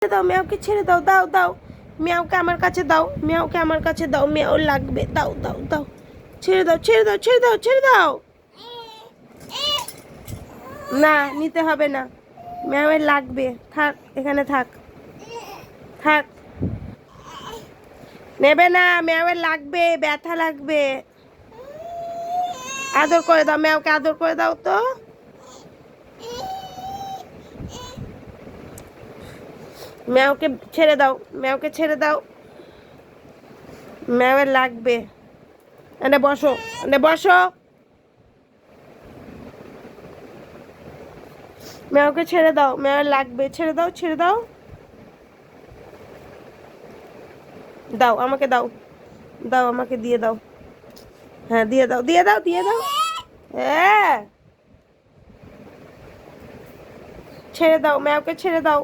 দাও মেয়াওকে ছেড়ে দাও, দাও দাও মেয়াওকে আমার কাছে দাও, মেয়াওকে আমার কাছে দাও, মেয়াও লাগবে, দাও দাও দাও, ছেড়ে দাও ছেড়ে দাও ছেড়ে দাও ছেড়ে দাও। না নিতে হবে না, মেয়াওয়ের লাগবে, থাক এখানে থাক, থাক, নেবে না, মেয়াওয়ের লাগবে, ব্যথা লাগবে। আদর করে দাও, মেয়াওকে আদর করে দাও তো। মেয়াওকে ছেড়ে দাও, মেয়াওকে ছেড়ে দাও, মেয়াওয়ের লাগবে। এনে বসো, এনে বসো, মেয়াওকে ছেড়ে দাও, মেয়াওয়ের লাগবে, ছেড়ে দাও ছেড়ে দাও, দাও আমাকে দাও, দাও আমাকে দিয়ে দাও, হ্যাঁ দিয়ে দাও দিয়ে দাও দিয়ে দাও, হ্যাঁ ছেড়ে দাও, মেয়াওকে ছেড়ে দাও।